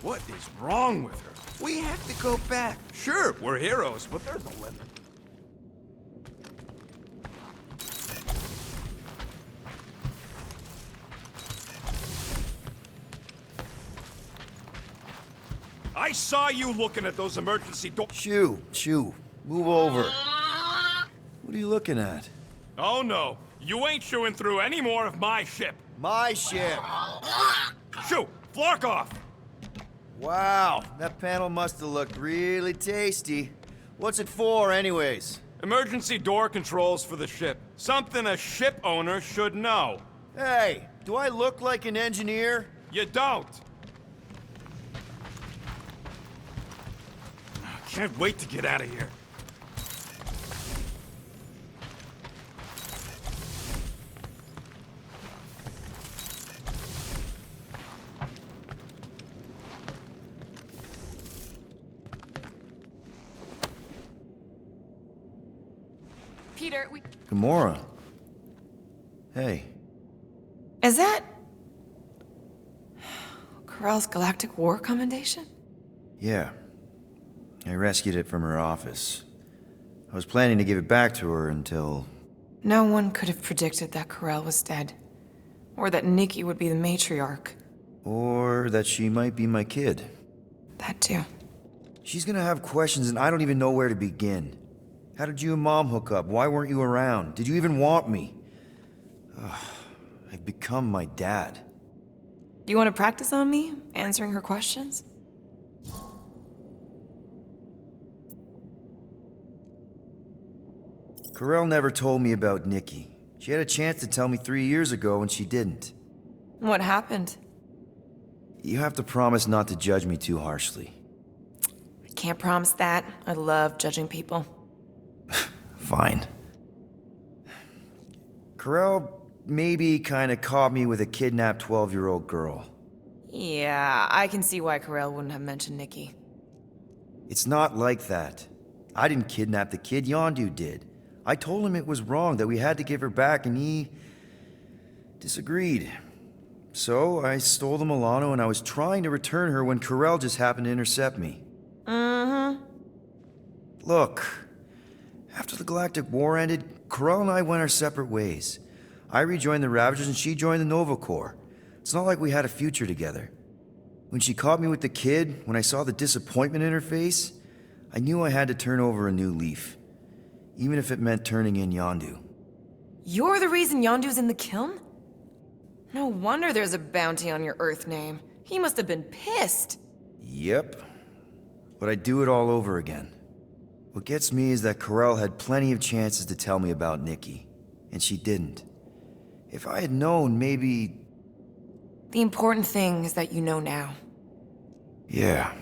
What is wrong with her? We have to go back. Sure, we're heroes, but there's a limit. I saw you looking at those emergency doors. Shoo, move over. What are you looking at? Oh no, you ain't chewing through any more of my ship. My ship! Shoo, Flark off! Wow, that panel must have looked really tasty. What's it for, anyways? Emergency door controls for the ship. Something a ship owner should know. Hey, do I look like an engineer? You don't. Can't wait to get out of here. Peter, Gamora. Hey. Is that... Corell's Galactic War Commendation? Yeah. I rescued it from her office. I was planning to give it back to her until... No one could have predicted that Corell was dead. Or that Nikki would be the matriarch. Or that she might be my kid. That too. She's gonna have questions and I don't even know where to begin. How did you and Mom hook up? Why weren't you around? Did you even want me? I've become my dad. Do you want to practice on me, answering her questions? Corell never told me about Nikki. She had a chance to tell me 3 years ago and she didn't. What happened? You have to promise not to judge me too harshly. I can't promise that. I love judging people. Fine. Corell maybe kinda caught me with a kidnapped 12-year-old girl. Yeah, I can see why Corell wouldn't have mentioned Nikki. It's not like that. I didn't kidnap the kid, Yondu did. I told him it was wrong, that we had to give her back, and he... disagreed. So, I stole the Milano and I was trying to return her when Corell just happened to intercept me. Mm-hmm. Look, after the Galactic War ended, Corell and I went our separate ways. I rejoined the Ravagers and she joined the Nova Corps. It's not like we had a future together. When she caught me with the kid, when I saw the disappointment in her face, I knew I had to turn over a new leaf. Even if it meant turning in Yondu. You're the reason Yondu's in the kiln? No wonder there's a bounty on your Earth name. He must have been pissed. Yep. But I'd do it all over again. What gets me is that Corell had plenty of chances to tell me about Nikki, and she didn't. If I had known, maybe... The important thing is that you know now. Yeah.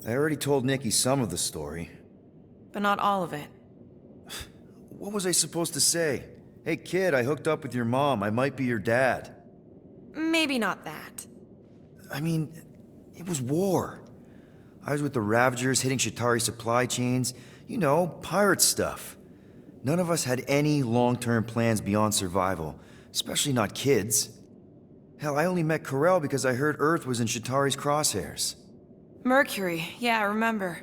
I already told Nikki some of the story. But not all of it. What was I supposed to say? Hey kid, I hooked up with your mom. I might be your dad. Maybe not that. I mean, it was war. I was with the Ravagers hitting Chitauri supply chains. You know, pirate stuff. None of us had any long-term plans beyond survival, especially not kids. Hell, I only met Corell because I heard Earth was in Chitauri's crosshairs. Mercury, yeah, I remember.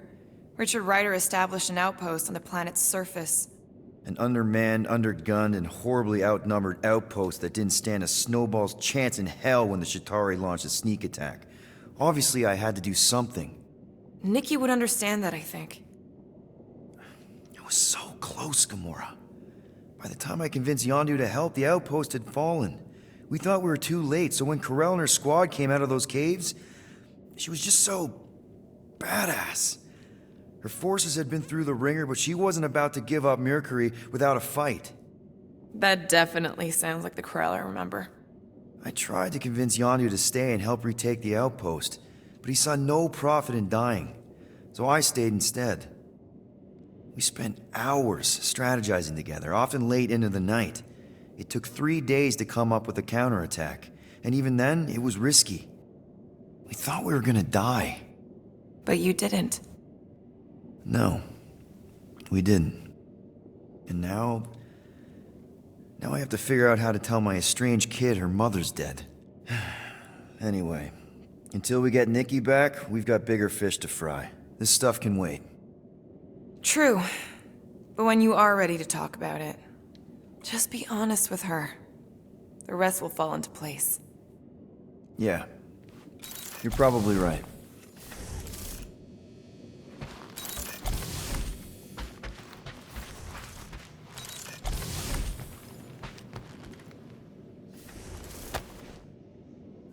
Richard Ryder established an outpost on the planet's surface. An undermanned, undergunned, and horribly outnumbered outpost that didn't stand a snowball's chance in hell when the Chitauri launched a sneak attack. Obviously, I had to do something. Nikki would understand that, I think. It was so close, Gamora. By the time I convinced Yondu to help, the outpost had fallen. We thought we were too late, so when Corell and her squad came out of those caves, she was just so... badass. Her forces had been through the ringer, but she wasn't about to give up Mercury without a fight. That definitely sounds like the Corell I remember. I tried to convince Yondu to stay and help retake the outpost, but he saw no profit in dying, so I stayed instead. We spent hours strategizing together, often late into the night. It took 3 days to come up with a counterattack, and even then, it was risky. We thought we were gonna die. But you didn't. No, we didn't. And now I have to figure out how to tell my estranged kid her mother's dead. Anyway, until we get Nikki back, we've got bigger fish to fry. This stuff can wait. True. But when you are ready to talk about it, just be honest with her. The rest will fall into place. Yeah. You're probably right.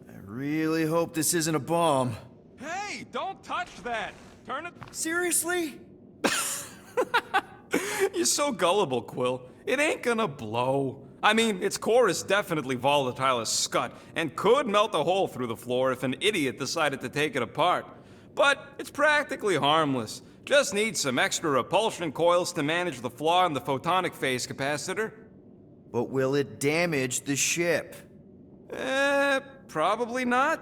I really hope this isn't a bomb. Hey, don't touch that! Turn it... Seriously? You're so gullible, Quill. It ain't gonna blow. I mean, its core is definitely volatile as scut, and could melt a hole through the floor if an idiot decided to take it apart. But it's practically harmless. Just needs some extra repulsion coils to manage the flaw in the photonic phase capacitor. But will it damage the ship? Probably not.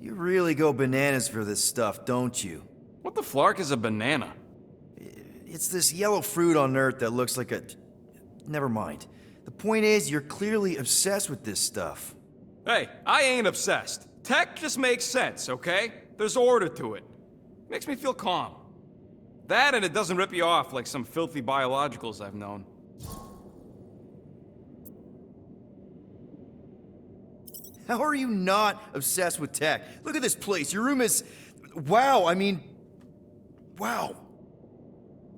You really go bananas for this stuff, don't you? What the flark is a banana? It's this yellow fruit on Earth that looks like a... Never mind. The point is, you're clearly obsessed with this stuff. Hey, I ain't obsessed. Tech just makes sense, okay? There's order to it. Makes me feel calm. That and it doesn't rip you off like some filthy biologicals I've known. How are you not obsessed with tech? Look at this place. Your room is... Wow, I mean... Wow.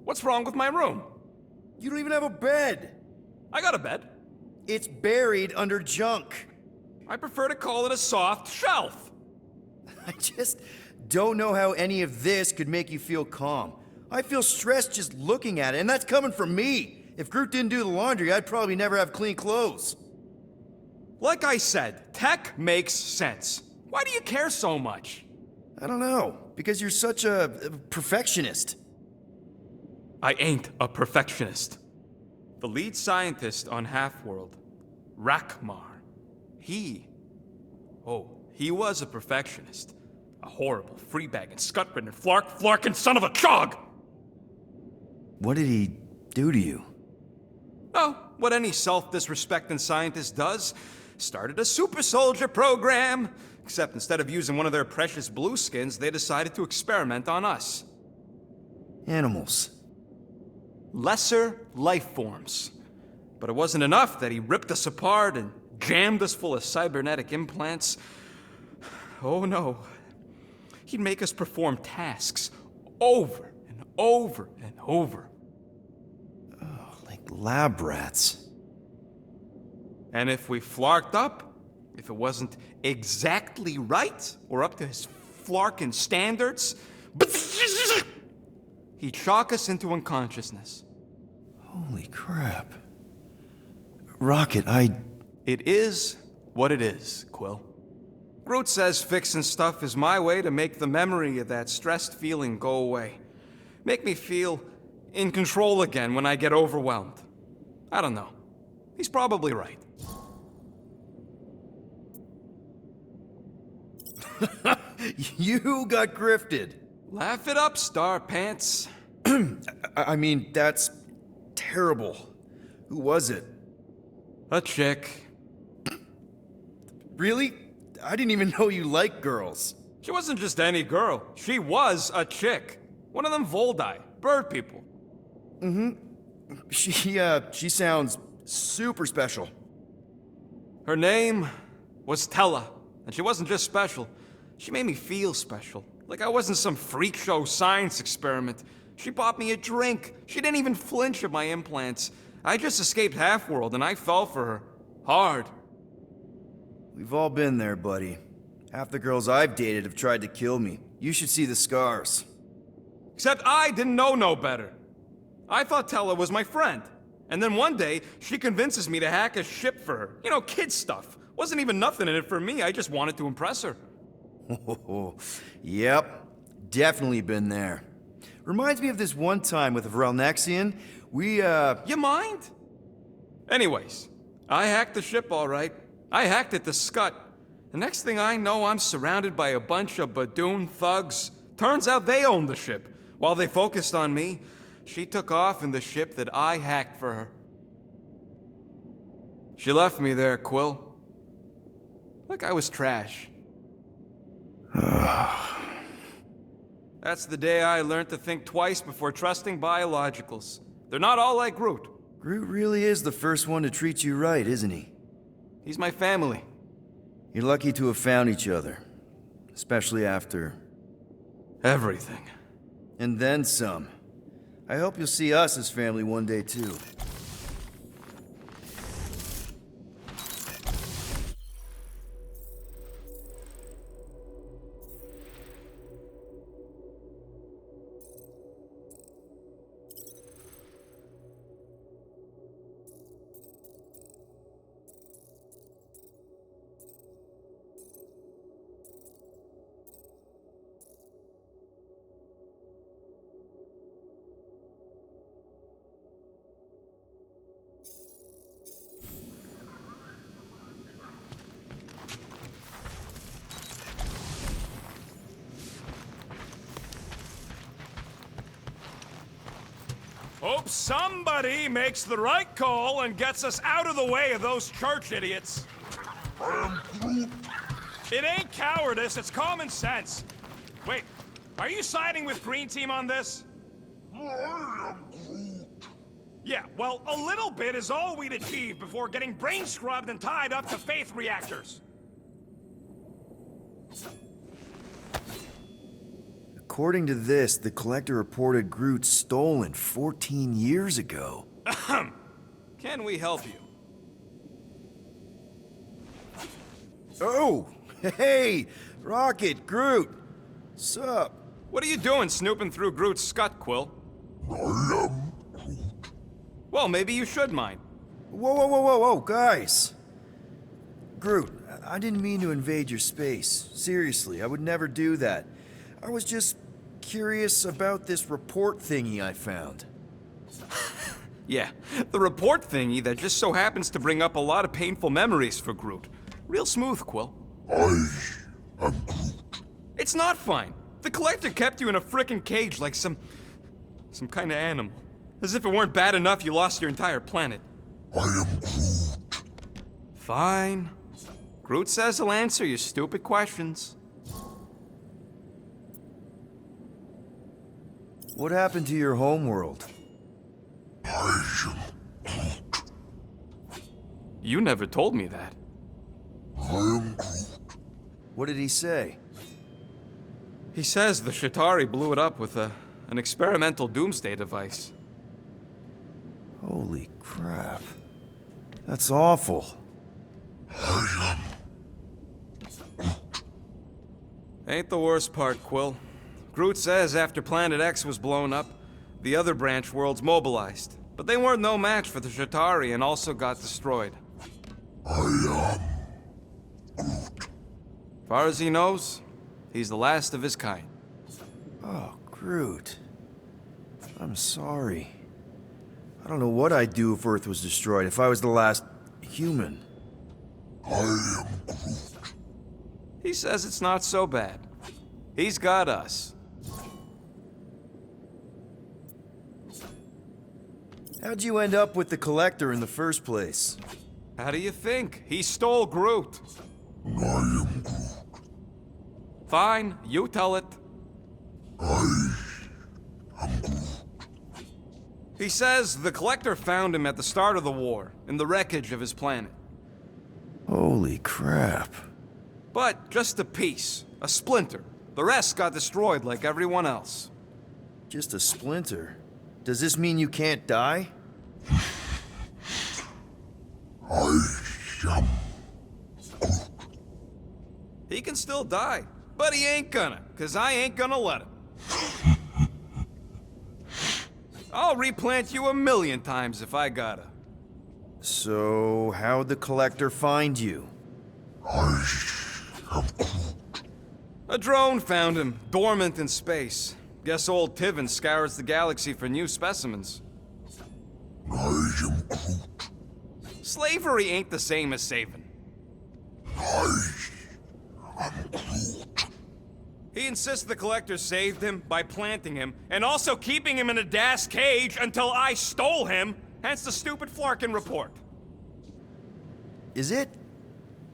What's wrong with my room? You don't even have a bed. I got a bed. It's buried under junk. I prefer to call it a soft shelf. I just don't know how any of this could make you feel calm. I feel stressed just looking at it, and that's coming from me. If Groot didn't do the laundry, I'd probably never have clean clothes. Like I said, tech makes sense. Why do you care so much? I don't know, because you're such a perfectionist. I ain't a perfectionist. The lead scientist on Half-World, Rakmar, he was a perfectionist. A horrible, free-bagging, scut-ridden, flarkin' son of a chog! What did he do to you? Oh, what any self-disrespecting scientist does. Started a super soldier program. Except instead of using one of their precious blueskins, they decided to experiment on us. Animals. Lesser life forms. But it wasn't enough that he ripped us apart and jammed us full of cybernetic implants. Oh no. He'd make us perform tasks over and over and over. Oh, like lab rats. And if we flarked up, if it wasn't exactly right or up to his flarkin' standards, he'd shock us into unconsciousness. Holy crap. Rocket, It is what it is, Quill. Groot says fixing stuff is my way to make the memory of that stressed feeling go away. Make me feel in control again when I get overwhelmed. I don't know. He's probably right. You got grifted. Laugh it up, Star Pants. I mean, that's terrible. Who was it? A chick. Really? I didn't even know you liked girls. She wasn't just any girl. She was a chick. One of them Voldi, bird people. She sounds super special. Her name was Tella, and she wasn't just special. She made me feel special, like I wasn't some freak show science experiment. She bought me a drink. She didn't even flinch at my implants. I just escaped Half-World, and I fell for her. Hard. We've all been there, buddy. Half the girls I've dated have tried to kill me. You should see the scars. Except I didn't know no better. I thought Tella was my friend. And then one day, she convinces me to hack a ship for her. You know, kid stuff. Wasn't even nothing in it for me, I just wanted to impress her. Yep, definitely been there. Reminds me of this one time with Vrelnexian. You mind? Anyways, I hacked the ship all right. I hacked it to Scut. The next thing I know, I'm surrounded by a bunch of Badoon thugs. Turns out they owned the ship. While they focused on me, she took off in the ship that I hacked for her. She left me there, Quill. Like I was trash. That's the day I learned to think twice before trusting biologicals. They're not all like Groot. Groot really is the first one to treat you right, isn't he? He's my family. You're lucky to have found each other. Especially after... Everything. And then some. I hope you'll see us as family one day, too. Hope somebody makes the right call and gets us out of the way of those church idiots. It ain't cowardice, it's common sense. Wait, are you siding with Green Team on this? Yeah, well, a little bit is all we'd achieve before getting brain scrubbed and tied up to faith reactors. According to this, the Collector reported Groot stolen 14 years ago. Can we help you? Oh! Hey! Rocket, Groot! Sup? What are you doing snooping through Groot's scut, Quill? Well, maybe you should mind. Whoa, guys! Groot, I didn't mean to invade your space. Seriously, I would never do that. I was just curious about this report thingy I found. Yeah, the report thingy that just so happens to bring up a lot of painful memories for Groot. Real smooth, Quill. I am Groot. It's not fine. The Collector kept you in a frickin' cage like some kind of animal. As if it weren't bad enough you lost your entire planet. I am Groot. Fine. Groot says he'll answer your stupid questions. What happened to your homeworld? I am Groot. You never told me that. I am Groot. What did he say? He says the Shatari blew it up with an experimental doomsday device. Holy crap. That's awful. I am. Ain't the worst part, Quill. Groot says after Planet X was blown up, the other branch worlds mobilized. But they weren't no match for the Shatari and also got destroyed. I am. Far as he knows, he's the last of his kind. Oh, Groot. I'm sorry. I don't know what I'd do if Earth was destroyed, if I was the last human. I am Groot. He says it's not so bad. He's got us. How'd you end up with the Collector in the first place? How do you think? He stole Groot. I am Groot. Fine, you tell it. I am Groot. He says the Collector found him at the start of the war, in the wreckage of his planet. Holy crap. But just a piece, a splinter. The rest got destroyed like everyone else. Just a splinter. Does this mean you can't die? I am. He can still die, but he ain't gonna, 'cause I ain't gonna let him. I'll replant you 1,000,000 times if I gotta. So, how'd the Collector find you? I am Groot. A drone found him, dormant in space. Guess old Tiven scours the galaxy for new specimens. I am Groot. Slavery ain't the same as saving. I am Groot. He insists the Collector saved him by planting him, and also keeping him in a das cage until I stole him, hence the stupid Flarkin report. Is it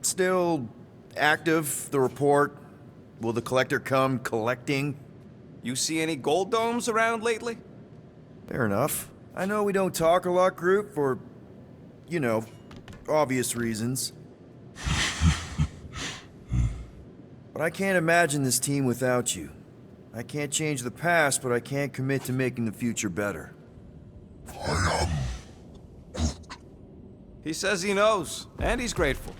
still active, the report? Will the collector come collecting? You see any gold domes around lately? Fair enough. I know we don't talk a lot, group, for, you know, obvious reasons. But I can't imagine this team without you. I can't change the past, but I can't commit to making the future better. He says he knows, and he's grateful.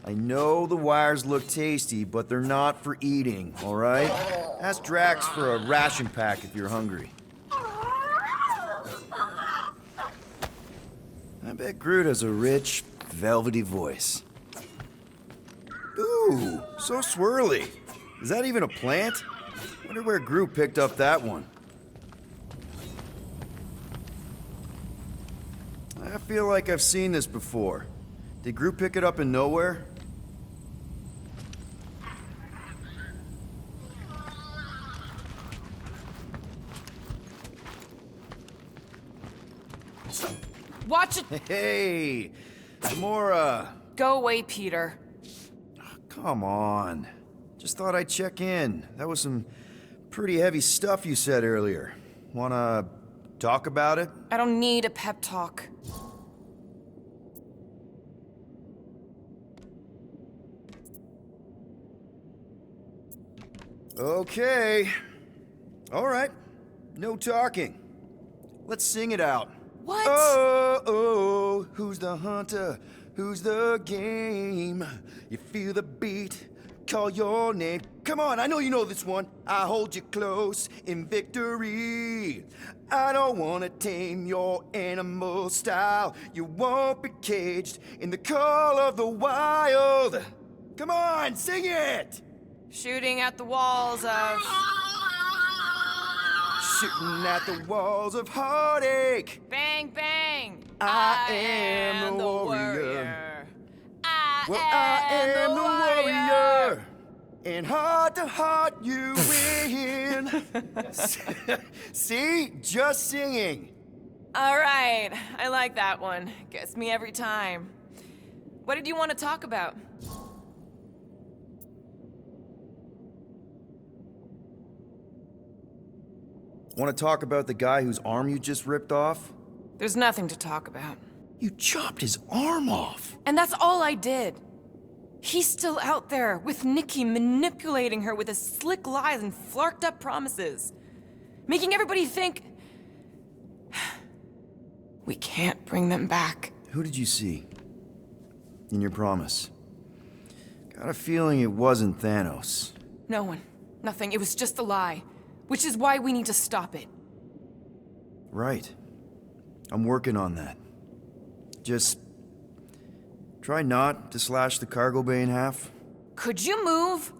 I know the wires look tasty, but they're not for eating, alright? Ask Drax for a ration pack if you're hungry. I bet Groot has a rich, velvety voice. Ooh, so swirly. Is that even a plant? Wonder where Groot picked up that one. I feel like I've seen this before. Did Groot pick it up in nowhere? Watch it! Hey, Gamora. Go away, Peter. Come on. Just thought I'd check in. That was some pretty heavy stuff you said earlier. Wanna talk about it? I don't need a pep talk. Okay. All right. No talking. Let's sing it out. What? Oh, who's the hunter? Who's the game? You feel the beat, call your name. Come on, I know you know this one. I hold you close in victory. I don't wanna tame your animal style. You won't be caged in the call of the wild. Come on, sing it! Shooting at the walls of... Shooting at the walls of heartache. Bang, bang! I am the warrior. I am the warrior. And heart to heart you win. See? Just singing. All right, I like that one. Gets me every time. What did you want to talk about? Want to talk about the guy whose arm you just ripped off? There's nothing to talk about. You chopped his arm off. And that's all I did. He's still out there with Nikki manipulating her with his slick lies and flarked up promises. Making everybody think... we can't bring them back. Who did you see? In your promise? Got a feeling it wasn't Thanos. No one. Nothing. It was just a lie. Which is why we need to stop it. Right. I'm working on that. Just try not to slash the cargo bay in half. Could you move?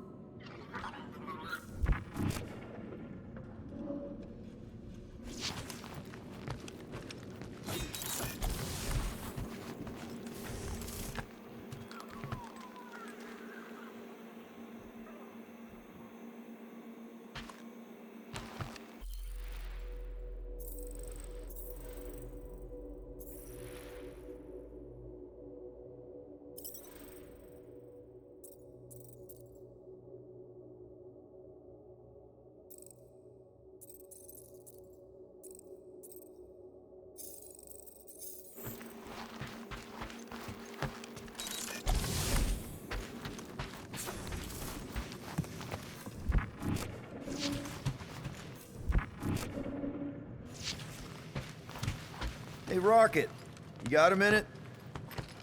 Hey, Rocket. You got a minute?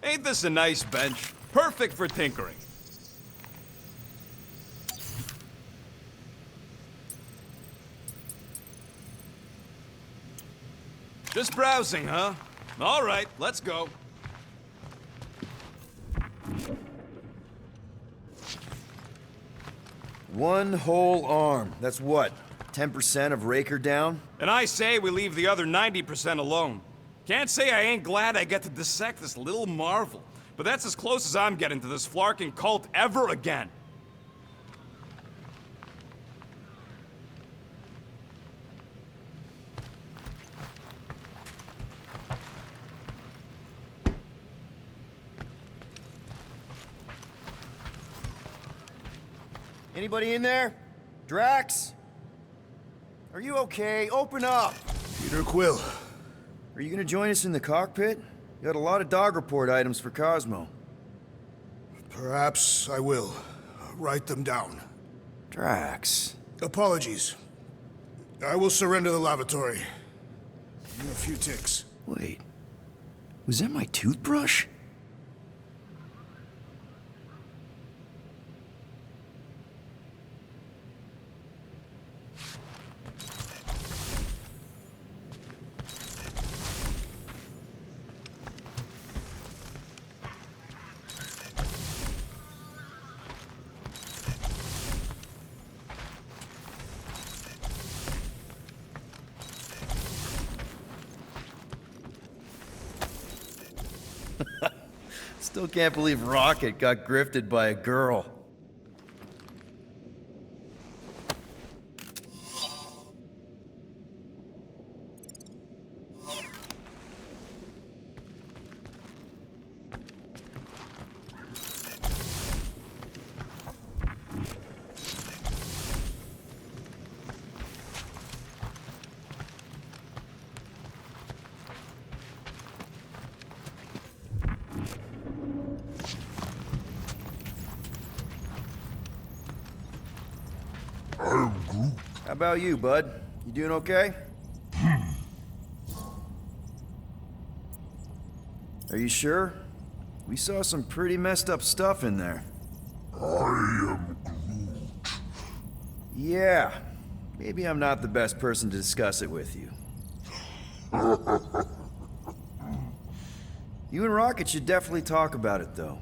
Ain't this a nice bench? Perfect for tinkering. Just browsing, huh? All right, let's go. One whole arm. That's what? 10% of Raker down? And I say we leave the other 90% alone. Can't say I ain't glad I get to dissect this little marvel, but that's as close as I'm getting to this flarking cult ever again. Anybody in there? Drax? Are you okay? Open up! Peter Quill. Are you gonna join us in the cockpit? You got a lot of dog report items for Cosmo. Perhaps I will. Write them down. Drax. Apologies. I will surrender the lavatory. In a few ticks. Wait. Was that my toothbrush? Still can't believe Rocket got grifted by a girl. How about you, bud? You doing okay? Are you sure? We saw some pretty messed up stuff in there. I am Groot. Yeah. Maybe I'm not the best person to discuss it with you. You and Rocket should definitely talk about it, though.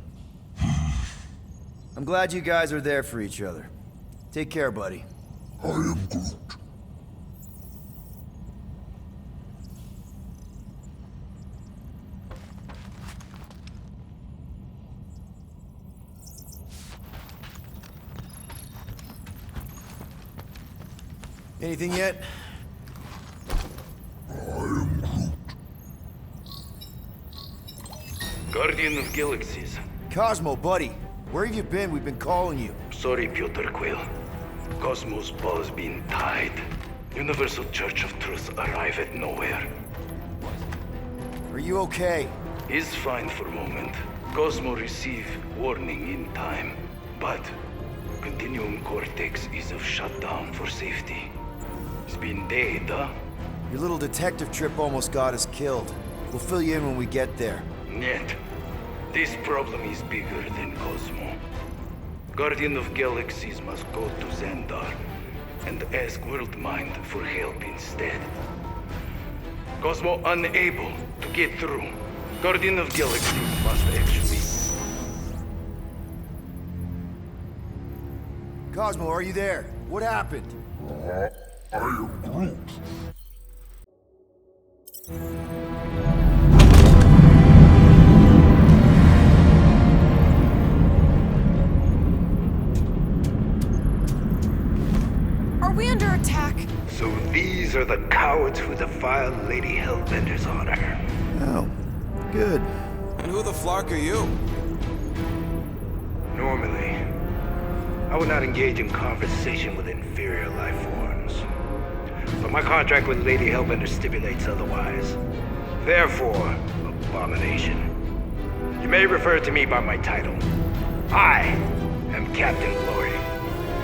I'm glad you guys are there for each other. Take care, buddy. I am Groot. Anything yet? Guardian of Galaxies. Cosmo, buddy. Where have you been? We've been calling you. Sorry, Peter Quill. Cosmos ball's been tied. Universal Church of Truth arrive at nowhere. Are you okay? He's fine for a moment. Cosmo receive warning in time. But Continuum Cortex is of shutdown for safety. It's been dead, huh? Your little detective trip almost got us killed. We'll fill you in when we get there. Yet, this problem is bigger than Cosmo. Guardian of Galaxies must go to Xandar and ask Worldmind for help instead. Cosmo unable to get through. Guardian of Galaxies must actually... Cosmo, are you there? What happened? I am Groot. Are we under attack? So these are the cowards who defiled Lady Hellbender's honor. Oh, good. And who the flark are you? Normally, I would not engage in conversation with inferior life forms. But my contract with Lady Hellbender stipulates otherwise. Therefore, Abomination. You may refer to me by my title. I am Captain Glory,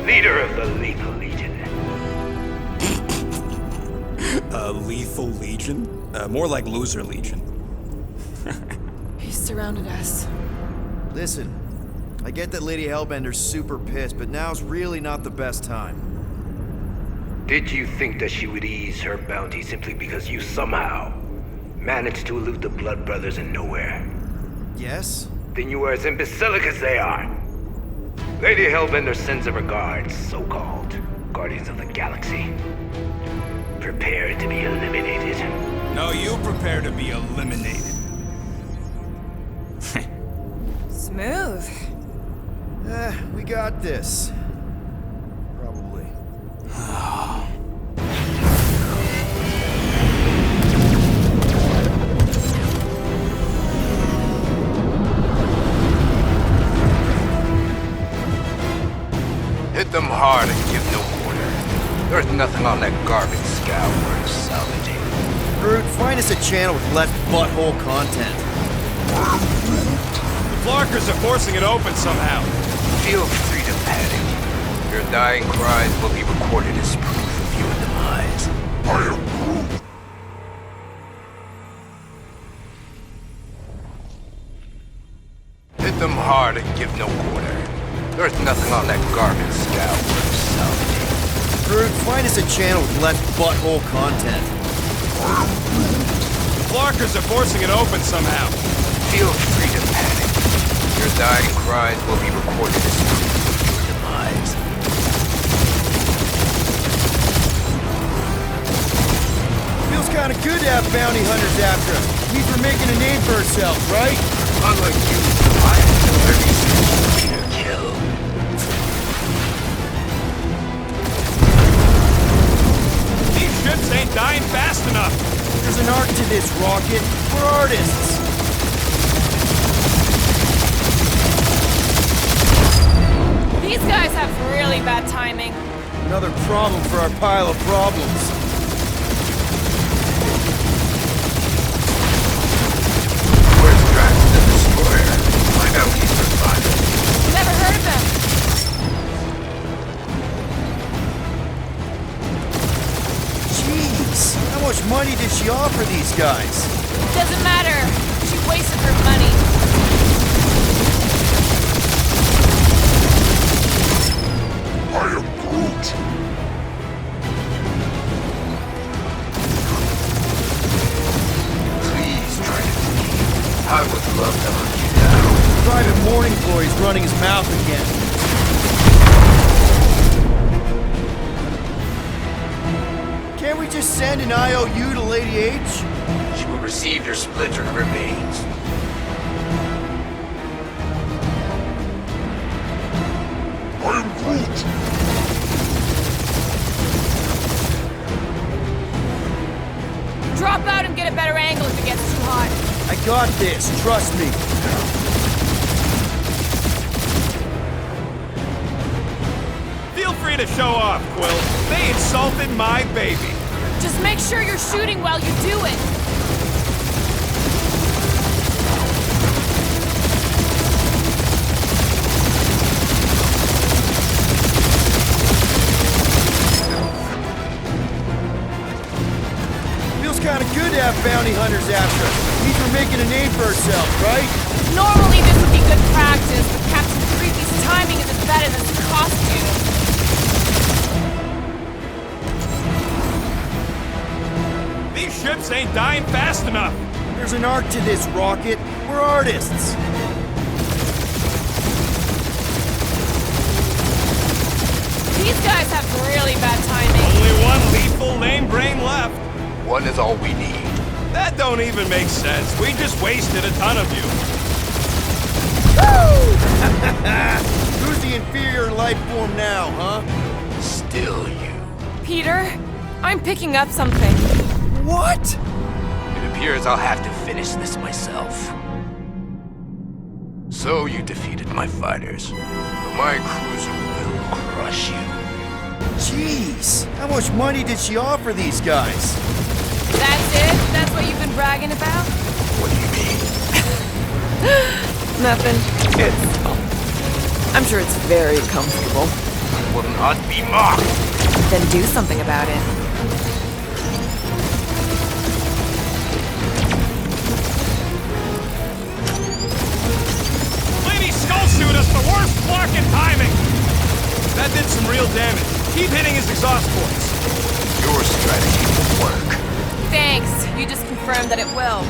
leader of the Lethal Legion. Lethal Legion? More like Loser Legion. He surrounded us. Listen, I get that Lady Hellbender's super pissed, but now's really not the best time. Did you think that she would ease her bounty simply because you somehow managed to elude the Blood Brothers in nowhere? Yes? Then you are as imbecilic as they are. Lady Hellbender sends her regards, so-called Guardians of the Galaxy. Prepare to be eliminated. No, you prepare to be eliminated. Smooth. We got this. Probably. Hit them hard and give no quarter. There's nothing on that garbage scow worth salvaging. Groot, find us a channel with less butthole content. The Flarkers are forcing it open somehow. Feel free to panic. Your dying cries will be recorded as proof of your demise. I am Groot. Hit them hard and give no quarter. There's nothing on that garbage scow worth salvaging. Groot, find us a channel with less butthole content. The Flarkers are forcing it open somehow. Feel free to panic. Your dying cries will be recorded as proof of your demise. Feels kind of good to have bounty hunters after us. Means we're making a name for ourselves, right? Unlike you, I am the very easy to kill. These ships ain't dying fast enough. There's an art to this, Rocket. We're artists. These guys have really bad timing. Another problem for our pile of problems. Where's Drax the Destroyer? Find out he's surviving. Never heard of them. Jeez, how much money did she offer these guys? Doesn't matter. She wasted her money. I am Groot. Please try to leave. I would love to hunt you down. Private Morning Glory's running his mouth again. Can't we just send an IOU to Lady H? She will receive your splintered remains. I am Groot. Drop out and get a better angle if it gets too hot. I got this, trust me. Feel free to show off, Quill. They insulted my baby. Just make sure you're shooting while you do it. Feels kind of good to have bounty hunters after us. Means we're making a name for ourselves, right? Normally this would be good practice, but Captain Creepy's timing is as bad as his costume. These ships ain't dying fast enough. There's an art to this, Rocket. We're artists. These guys have really bad timing. Only one lethal lame brain left. One is all we need. That don't even make sense. We just wasted a ton of you. Who's the inferior life form now, huh? Still you. Peter, I'm picking up something. What? It appears I'll have to finish this myself. So you defeated my fighters. But my cruiser will crush you. Jeez, how much money did she offer these guys? That's it? That's what you've been bragging about? What do you mean? Nothing. I'm sure it's very comfortable. I will not be mocked. Then do something about it. Lady Skull shoot us the worst Flarkin timing. That did some real damage. Keep hitting his exhaust ports. Your strategy will work. Thanks. You just confirmed that it will.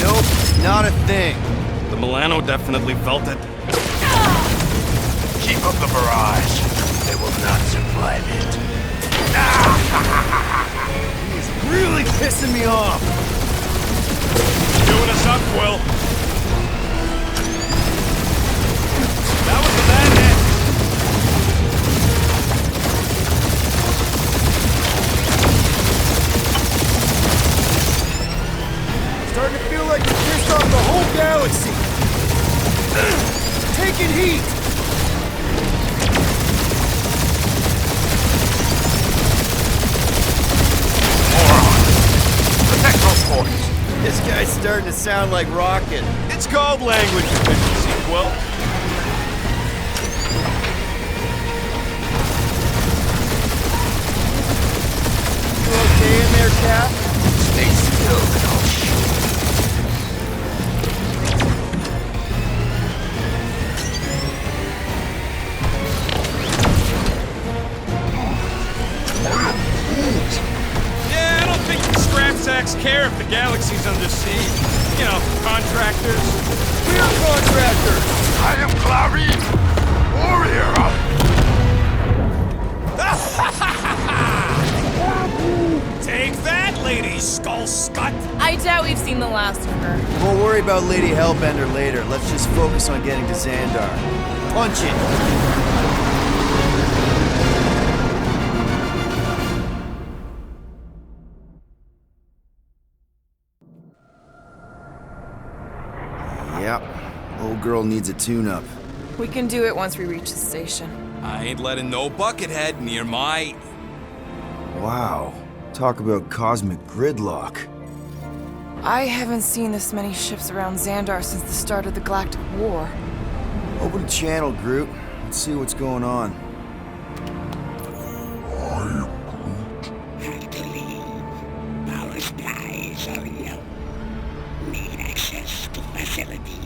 Nope, not a thing. The Milano definitely felt it. Keep up the barrage. They will not survive it. He's really pissing me off. Doing us up, Quill. galaxy! Taking heat! Protect those points. This guy's starting to sound like Rocket. It's called language efficiency, Quill. You okay in there, Cap? Stay still and I'll shoot. Yeah, I don't think the scrap sacks care if the galaxy's under siege. You know, contractors. We're contractors! I am Clarine, warrior. Take that, Lady Skull Scut! I doubt we've seen the last of her. We'll worry about Lady Hellbender later. Let's just focus on getting to Xandar. Punch it! Yep. Old girl needs a tune-up. We can do it once we reach the station. I ain't letting no buckethead near my... Wow. Talk about cosmic gridlock. I haven't seen this many ships around Xandar since the start of the Galactic War. Open the channel, Groot. Let's see what's going on. Have to leave. Power supplies are low. Need access to facilities.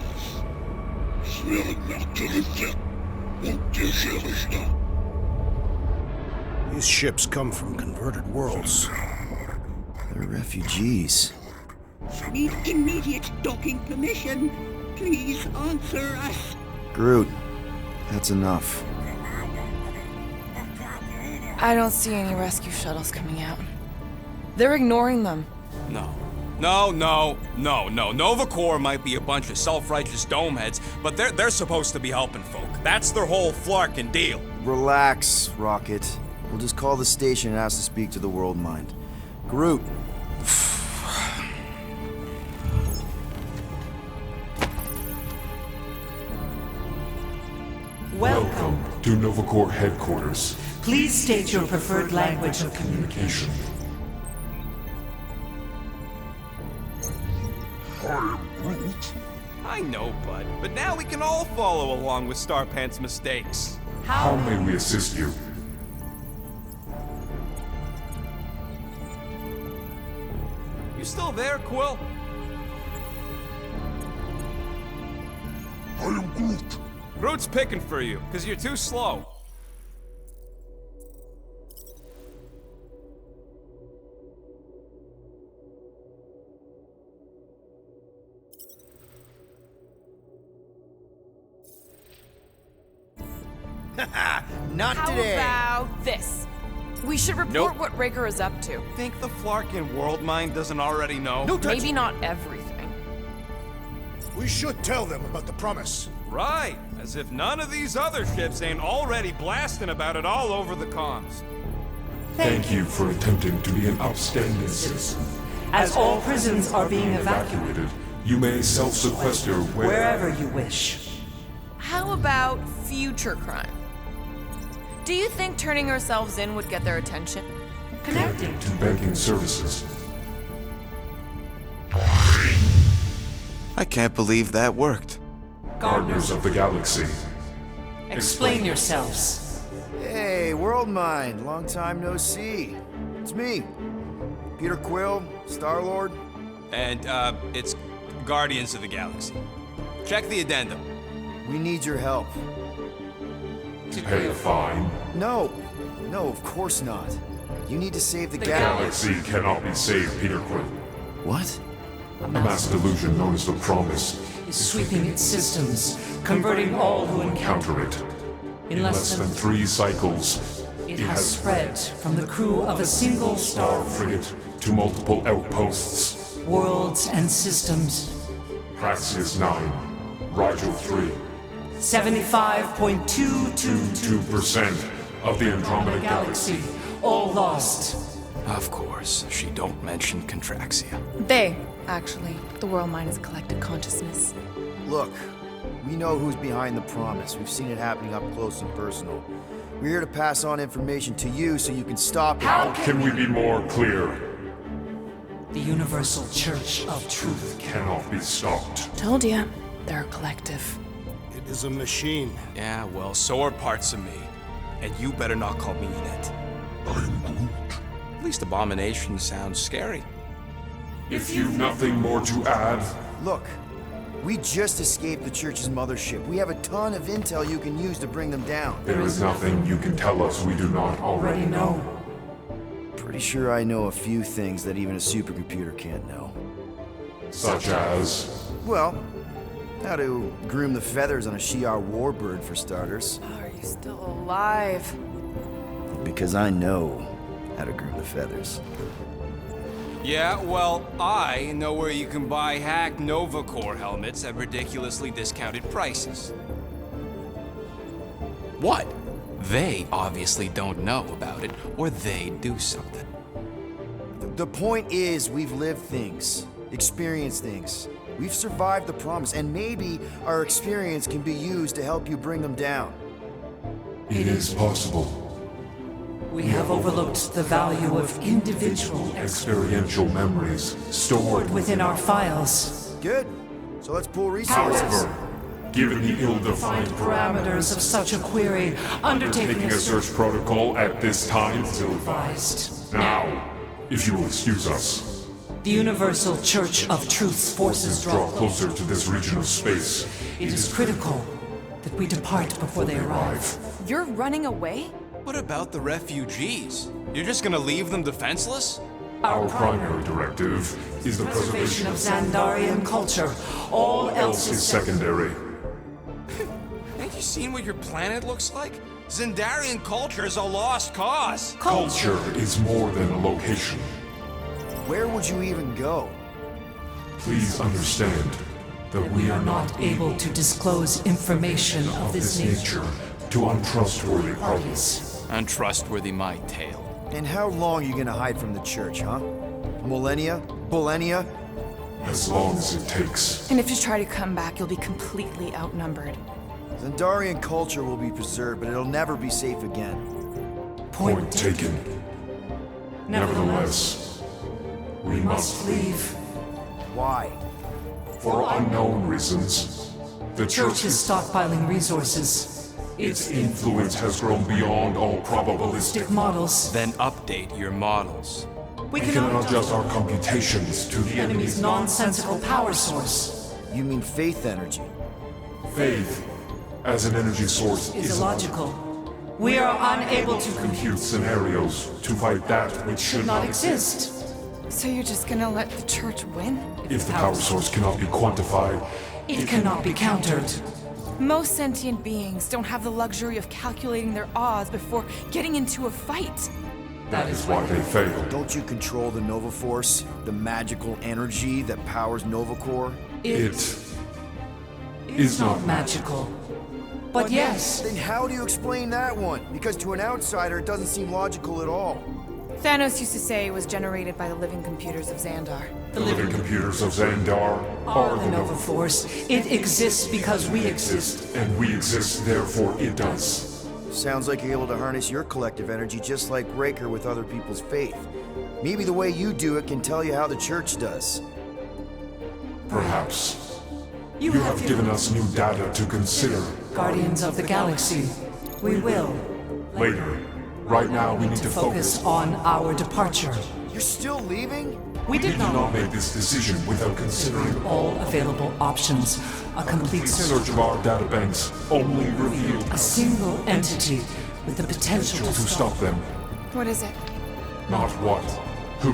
These ships come from converted worlds. They're refugees. Need immediate docking permission. Please answer us. Groot, that's enough. I don't see any rescue shuttles coming out. They're ignoring them. No. Nova Corps might be a bunch of self-righteous domeheads, but they're supposed to be helping folk. That's their whole flarkin' deal. Relax, Rocket. We'll just call the station and ask to speak to the World Mind. Groot. Welcome to Nova Corps headquarters. Please state your preferred language of communication. I know, bud, but now we can all follow along with Starpant's mistakes. How may we assist you? You still there, Quill? I am Groot. Groot's picking for you, because you're too slow. Not How today. about this? We should report Nope. what Raker is up to. Think the Flarkin World Mind doesn't already know? Maybe not everything. We should tell them about the promise. Right, as if none of these other ships ain't already blasting about it all over the comms. Thank you for attempting to be an upstanding citizen. As all prisons are being evacuated, Evacuated, you may self-sequester wherever you wish. How about future crime? Do you think turning ourselves in would get their attention? Connecting. to banking services. I can't believe that worked. Gardeners of the Galaxy. Explain yourselves. Hey, World Mind. Long time no see. It's me. Peter Quill, Star-Lord. And, it's Guardians of the Galaxy. Check the addendum. We need your help. To pay a fine. No, of course not. You need to save the Galaxy cannot be saved, Peter Quill. What? A mass delusion known as the Promise. Is sweeping its systems, converting all who encounter Counter it. in In less than 3 cycles, it has spread from the crew of a single star frigate to multiple outposts. worlds and systems. Praxis 9, Rigel 3. 75.222% 2% of the Andromeda Galaxy. all lost. Of course, she don't mention Contraxia. They, actually. The world mind is a collective consciousness. Look, we know who's behind the promise. We've seen it happening up close and personal. We're here to pass on information to you so you can stop it. How can we be more clear? The Universal Church of Truth. Cannot be stopped. Told ya. They're a collective. It is a machine. Yeah, well, so are parts of me. And you better not call me in it. I'm Groot. At least Abomination sounds scary. If you've nothing more to add, Look, we just escaped the Church's mothership. We have a ton of intel you can use to bring them down. there is nothing you can tell us we do not already know. Pretty sure I know a few things that even a supercomputer can't know. Such as... Well, how to groom the feathers on a Shi'ar warbird, for starters. Are you still alive? Because I know how to groom the feathers. Yeah, well, I know where you can buy hacked Nova Corps helmets at ridiculously discounted prices. What? They obviously don't know about it, or they'd do something. The point is, we've lived things, experienced things. We've survived the promise, and maybe our experience can be used to help you bring them down. It is possible. We have overlooked the value of individual Experiential memories stored within our files. Good. So let's pool resources. However, given the ill-defined Parameters of such a query, undertaking taking a search protocol at this time is ill-advised. now, if you will excuse us, The Universal Church of Truth's forces draw closer to this region of space. It is critical that we depart before they arrive. You're running away? What about the refugees? You're just gonna leave them defenseless? Our primary directive is the preservation of of Xandarian culture. All else is secondary. Ain't you seen what your planet looks like? Xandarian culture is a lost cause. Culture is more than a location. Where would you even go? Please understand that we are not not able to disclose information of this nature. to untrustworthy parties. Untrustworthy my tale. And how long are you gonna hide from the Church, huh? Millennia? Millennia? As long as it takes. And if you try to come back, you'll be completely outnumbered. Xandarian culture will be preserved, but it'll never be safe again. Point taken. Nevertheless, we must leave. Why? For unknown reasons. The Church is stockpiling resources. Its influence has grown beyond all probabilistic. Models. Then update your models. We We cannot adjust our computations to the enemy's enemy's nonsensical power source. You mean faith energy? faith as an energy source Is illogical. We are unable to compute scenarios to fight that which should not exist. So you're just gonna let the Church win? If the power source cannot be quantified, It cannot be countered. Most sentient beings don't have the luxury of calculating their odds before getting into a fight. that is why they fail. Don't you control the Nova Force? The magical energy that powers Nova Corps? It is not magical. But yes, Then how do you explain that one? Because to an outsider, it doesn't seem logical at all. Thanos used to say it was generated by the living computers of Xandar. the living computers of Xandar are the Nova Force. It exists because we exist. and we exist, therefore it does. Sounds like you're able to harness your collective energy just like Raker with other people's faith. Maybe the way you do it can tell you how the Church does. Perhaps. You have given us new data to consider. Guardians of the Galaxy. We will Later. Right now we need to focus on our departure. You're still leaving? We We did did not not make this decision without considering all available options. A complete the search. search of our databanks only revealed A single entity with the potential to stop them. What is it? Not what, who,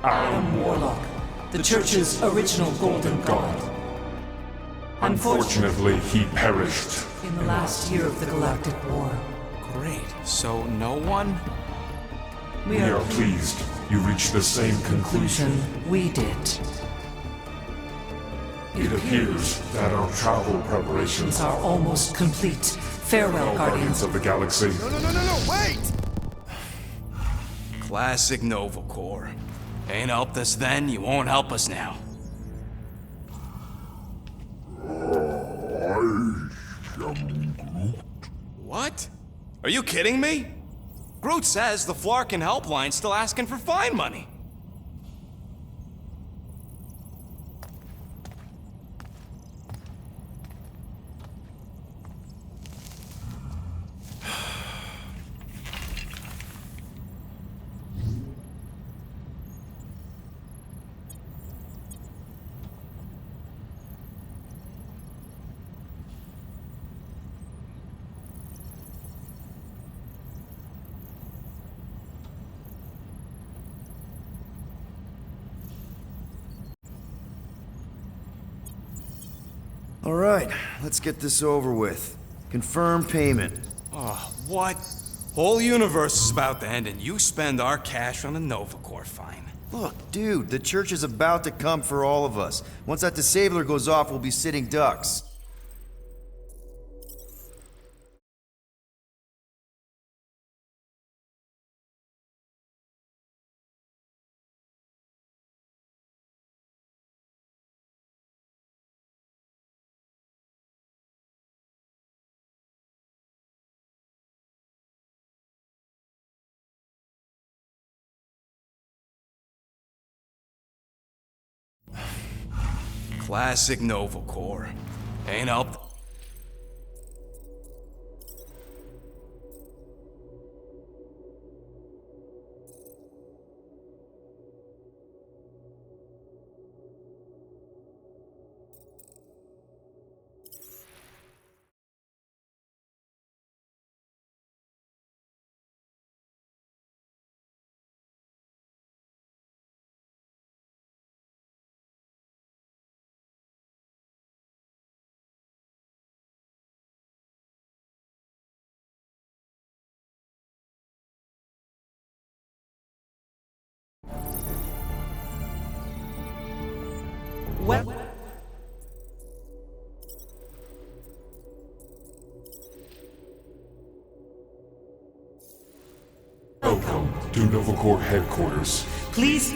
Adam Warlock, the Church's original Golden God. Unfortunately, he perished. In the last year of the Galactic War, Great. So no one? we We are are pleased you reached the same conclusion. we did. It appears that our travel preparations Are almost complete. Farewell, Guardians Guardians. of the Galaxy. No, wait! Classic Nova Corps. Ain't helped us then, you won't help us now. What? Are you kidding me? Groot says the Flarkin helpline's still asking for fine money. All right, let's get this over with. Confirm payment. Oh, what? Whole universe is about to end and you spend our cash on a Nova Corps fine. Look, dude, the church is about to come for all of us. Once that disabler goes off, we'll be sitting ducks. Classic Nova Corps. Ain't helped. What? Welcome to Nova Corps headquarters. Please.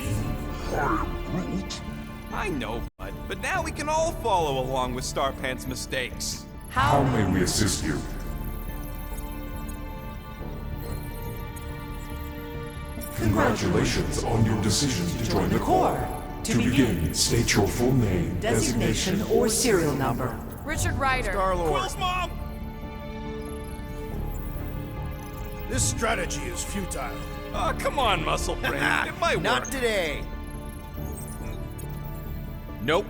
I know, bud, but now we can all follow along with Starpant's mistakes. How may we assist you? Congratulations on your decision to join the Corps. To begin, state your full name, Designation or serial number. Richard Ryder. Star-Lord. Quill's mom! This strategy is futile. Oh, come on, Muscle Brain. It might Not work. today. Nope.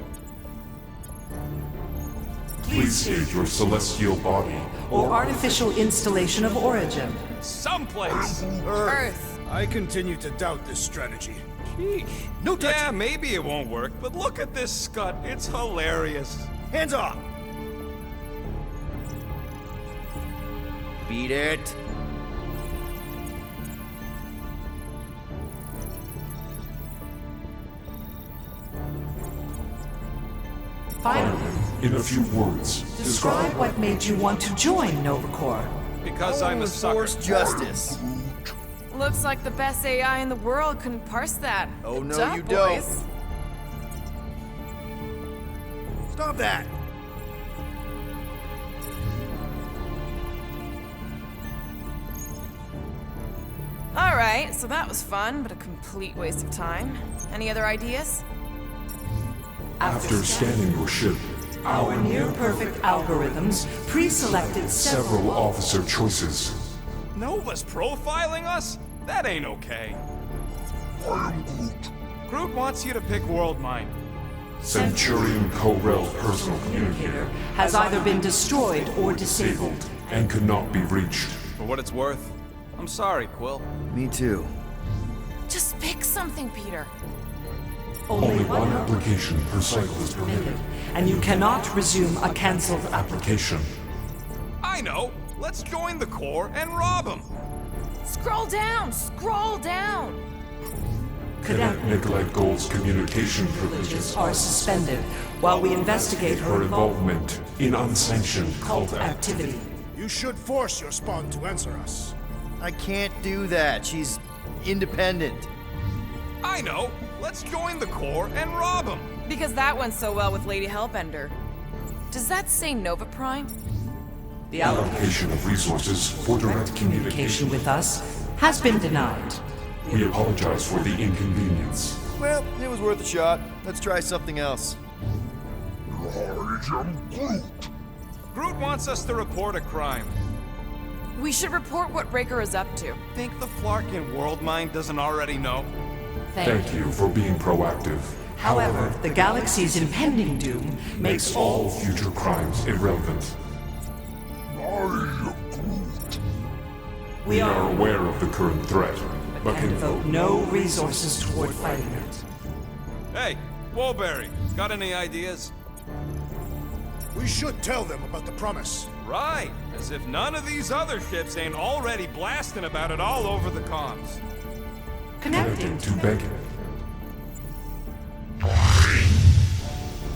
please state your celestial body. Or artificial installation of origin. Someplace. Earth. I continue to doubt this strategy. Sheesh. No touching. Yeah, maybe it won't work, but look at this scut. It's hilarious. Hands off! Beat it. Finally, In a few words, describe what made you want to join Nova Corps. Because I'm a sucker. Forced justice. Looks like the best AI in the world couldn't parse that. Oh, Good no, job, you don't. boys. Stop that! All right, so that was fun, but a complete waste of time. Any other ideas? after scanning your ship, Our near-perfect algorithms pre-selected several officer choices. Nova's profiling us? That ain't okay. Groot wants you to pick World Mind. Centurion Ko-Rel personal communicator has either been destroyed or disabled. disabled and could not be reached. For what it's worth, I'm sorry, Quill. Me too. Just pick something, Peter. Only one application per cycle is permitted. And you cannot resume a cancelled Application. I know. Let's join the Corps and rob them. Scroll down! Scroll down! Cadet Nicolette Gold's communication privileges privileges are suspended while we investigate her her involvement in unsanctioned cult cult activity. You should force your spawn to answer us. I can't do that. She's independent. I know. Let's join the Corps and rob them. Because that went so well with Lady Hellbender. Does that say Nova Prime? The Allocation of resources for direct communication with us has been denied. We apologize for the inconvenience. Well, it was worth a shot. Let's try something else. I am Groot. Groot wants us to report a crime. We should report what Raker is up to. Think the Flarkin World Mind doesn't already know? Thank you for being proactive. However, the galaxy's impending doom makes all All future crimes irrelevant. I am Groot. We are aware of the current threat, but can can devote no resources toward fighting it. Hey, Woolberry, got any ideas? We should tell them about the promise. Right, as if none of these other ships ain't already blasting about it all over the comms. Connecting to Beacon.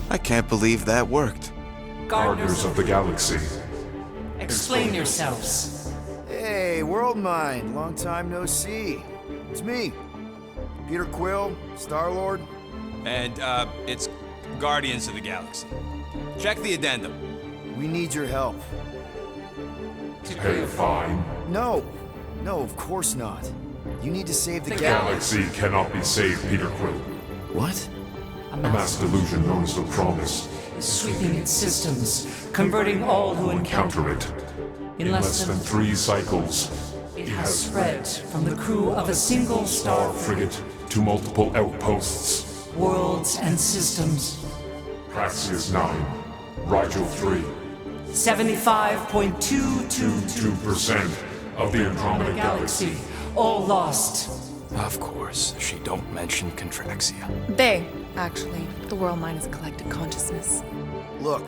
I can't believe that worked. Gardeners of the Galaxy. Explain yourselves. Hey, World Mind, long time no see. It's me, Peter Quill, Star-Lord. And, it's Guardians of the Galaxy. Check the addendum. We need your help. Pay a fine. No, of course not. You need to save the Galaxy cannot be saved, Peter Quill. What? A mass delusion known as the Promise. Sweeping its systems, converting all who encounter Counter it. in Less than 3 cycles, it has spread from the crew of a single star frigate to multiple outposts. worlds and systems. Praxius 9, Rigel 3. 75.222% 2% of the Andromeda Galaxy. all lost. Of course, she don't mention Contraxia. They, actually. The World Mind is a collective consciousness. Look,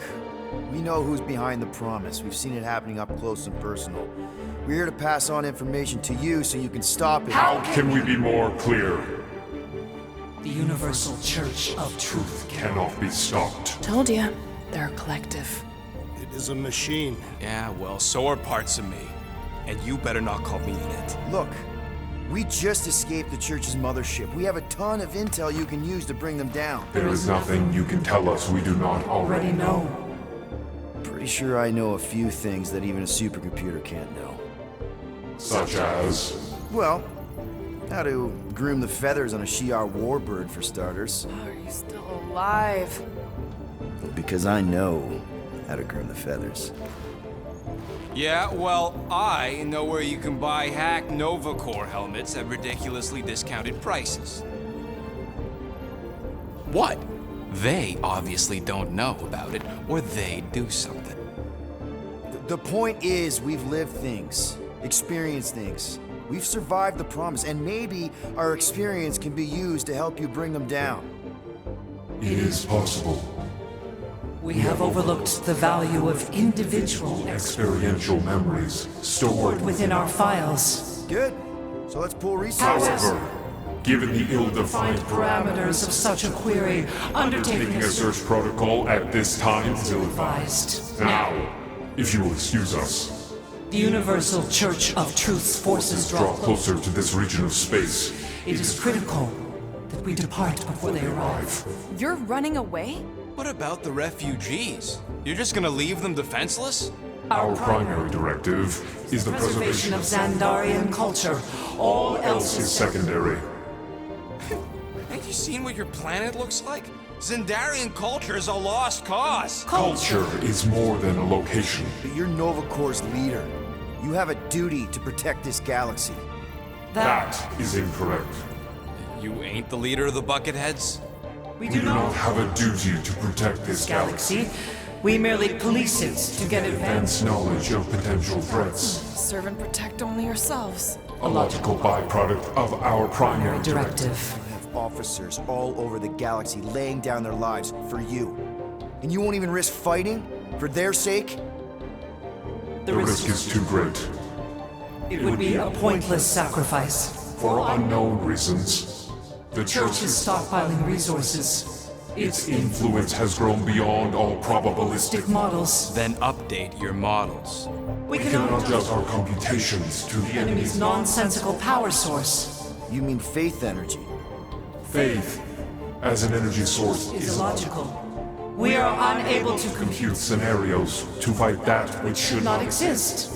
we know who's behind the promise. We've seen it happening up close and personal. We're here to pass on information to you so you can stop it. How can we be more clear? The Universal Church of Truth. Cannot be stopped. Told ya. They're a collective. It is a machine. Yeah, well, so are parts of me. And you better not call me it. Look, we just escaped the Church's mothership. We have a ton of intel you can use to bring them down. There is nothing you can tell us we do not already Already know. Pretty sure I know a few things that even a supercomputer can't know. Such as... Well, how to groom the feathers on a Shi'ar warbird, for starters. Are you still alive? Because I know how to groom the feathers. Yeah, well, I know where you can buy hack Nova Corps helmets at ridiculously discounted prices. What? They obviously don't know about it, or they'd do something. The point is, we've lived things, experienced things. We've survived the promise, and maybe our experience can be used to help you bring them down. It is possible. We have overlooked the value of individual Experiential memories stored within our files. Good. So let's pull resources. However, given the ill-defined Parameters of such a query, undertaking taking a search protocol at this time still advised. now, if you will excuse us, The Universal Church of Truth's forces draw closer to this region of space. It is critical that we depart before they arrive. You're running away? What about the refugees? You're just gonna leave them defenseless? Our primary directive is the Preservation preservation of Xandarian culture. All else is is secondary. Ain't you seen what your planet looks like? Xandarian culture is a lost cause. Culture is more than a location. But you're Nova Corps' leader. You have a duty to protect this galaxy. That is incorrect. You ain't the leader of the Bucketheads? We We do not have a duty to protect this galaxy. galaxy. We merely police it to get advanced. Advance knowledge of potential threats. Serve and protect only yourselves. A logical byproduct of our primary directive. Directive. I have officers all over the galaxy laying down their lives for you. And you won't even risk fighting? For their sake? The risk is too great. It would be a pointless sacrifice. For unknown reasons, the Church is stockpiling resources. its influence has grown beyond all probabilistic. Stick models. Then update your models. We We cannot adjust our computations to the enemy's enemy's nonsensical power source. You mean faith energy? Faith, as an energy source, Is illogical. We are unable to compute scenarios to fight that which should not exist.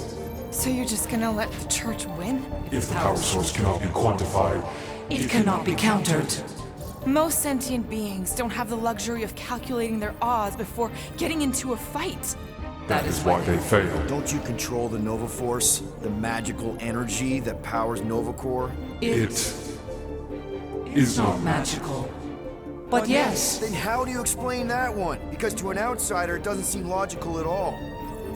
So you're just gonna let the church win? If the power source cannot be quantified, It cannot be countered. Most sentient beings don't have the luxury of calculating their odds before getting into a fight. that is why they fail. Don't you control the Nova Force? The magical energy that powers Nova Corps? It is not Magical. But yes, Then how do you explain that one? Because to an outsider, it doesn't seem logical at all.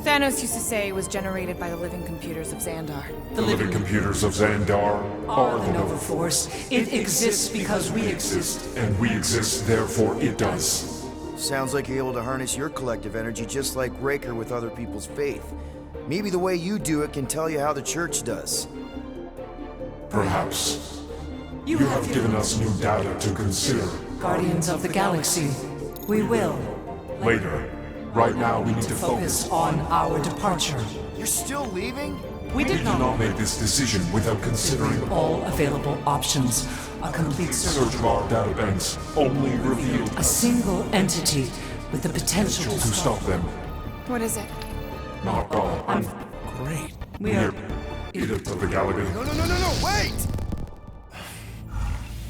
Thanos used to say it was generated by the living computers of Xandar. the living computers of Xandar are the Nova Force. It exists because we exist. and we exist, therefore it does. Sounds like you're able to harness your collective energy just like Raker with other people's faith. Maybe the way you do it can tell you how the church does. Perhaps. You have given us new data to consider. Guardians of the Galaxy. We will Later. Right now, we need to focus focus. on our departure. You're still leaving? We We did did not not make this decision without considering all available options. A complete search. search of our databanks only revealed A single entity with the potential to to stop them. What is it? Not God. Great. We are Edict of the Galaga. No, wait!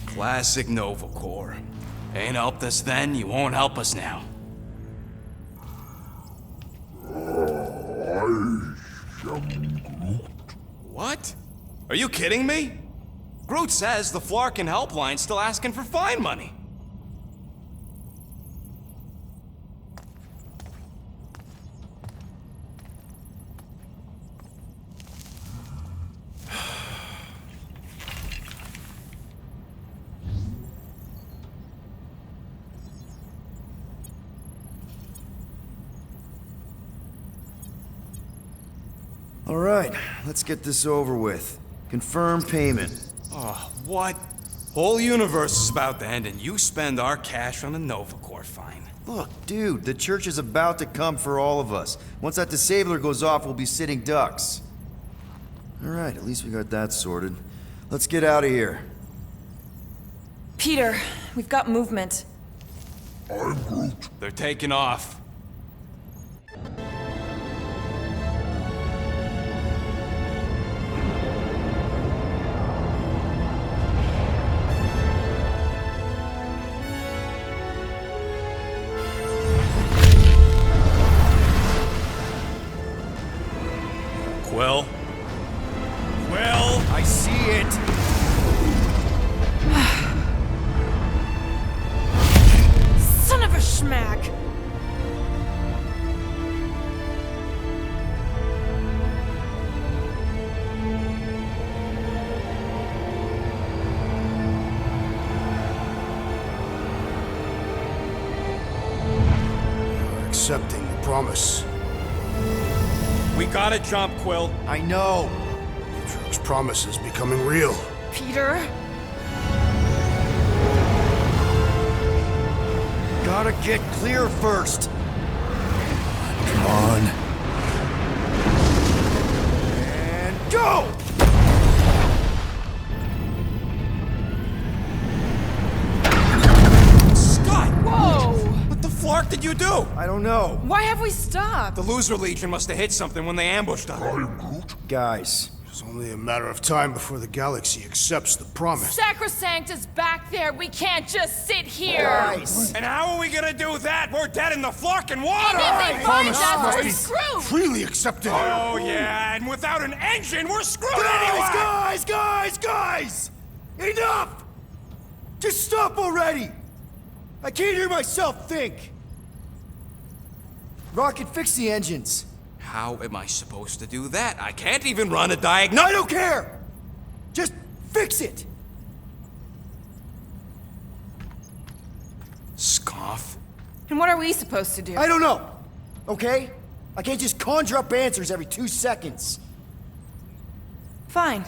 Classic Nova Corps. Ain't helped us then, you won't help us now. What? Are you kidding me? Groot says the Flarkin helpline's still asking for fine money. All right, let's get this over with. Confirm payment. Oh, what? Whole universe is about to end and you spend our cash on a Nova Corps fine. Look, dude, the church is about to come for all of us. Once that disabler goes off, we'll be sitting ducks. All right, at least we got that sorted. Let's get out of here. Peter, we've got movement. I'm Groot. They're taking off. Quill? Quill? I see it! Son of a schmack! You're accepting the promise. We gotta jump, Quill. I know! Tro's promise is becoming real. Peter? Gotta get clear first! Come on. And go! Scott! Whoa! What the flark did you do? I don't know. Why have we stopped? The Loser Legion must have hit something when they ambushed us. I'm Groot. Guys, It's only a matter of time before the galaxy accepts the promise. Sacrosanct is back there. We can't just sit here. guys! And how are we gonna do that? We're dead in the flarkin' water! And if they find Promise us, must we're be screwed. freely accepted. Oh, yeah, and without an engine, we're screwed Guys, anyway! guys! Enough! Just stop already! I can't hear myself think! Rocket, fix the engines. How am I supposed to do that? I can't even run a diagnostic. I don't care! Just fix it! Scoff. And what are we supposed to do? I don't know, okay? I can't just conjure up answers every 2 seconds. Fine.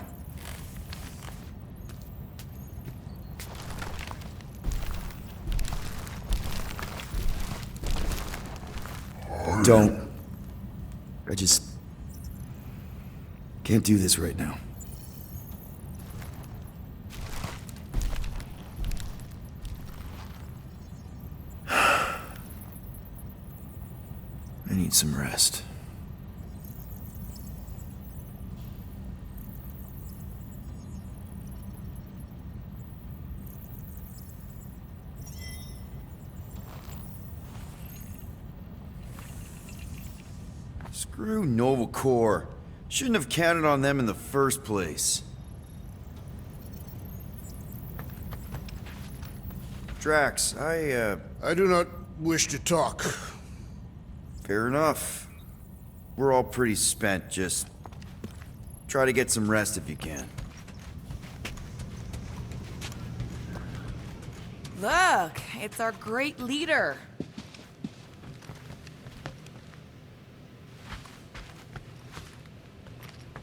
Don't. I just can't do this right now. I need some rest. Screw Nova Corps. Shouldn't have counted on them in the first place. Drax, I do not wish to talk. Fair enough. We're all pretty spent, just try to get some rest if you can. Look, it's our great leader.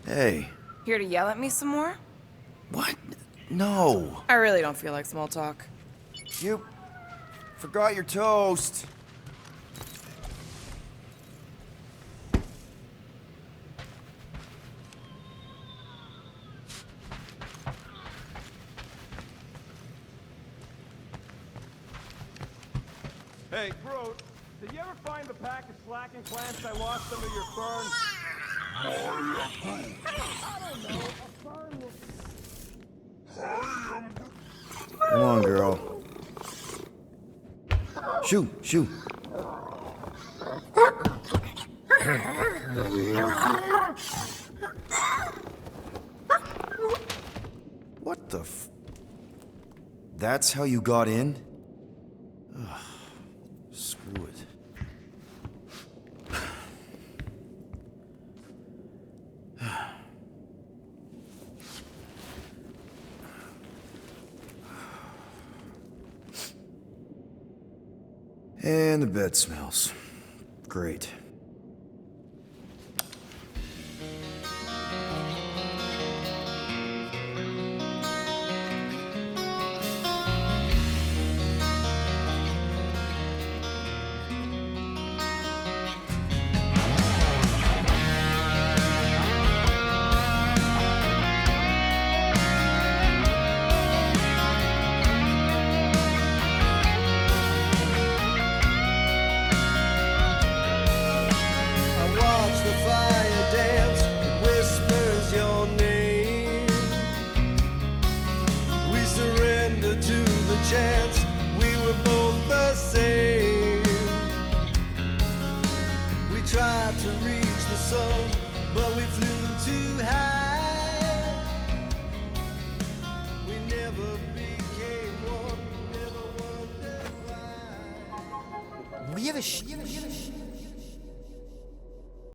Hey. Here to yell at me some more? What? No. I really don't feel like small talk. You forgot your toast. Hey, Groot, did you ever find the pack of slacking plants I lost under your fern? Come on, girl. Shoo, shoo. What the f... That's how you got in? Ugh, screw it. And the bed smells. Great. We have a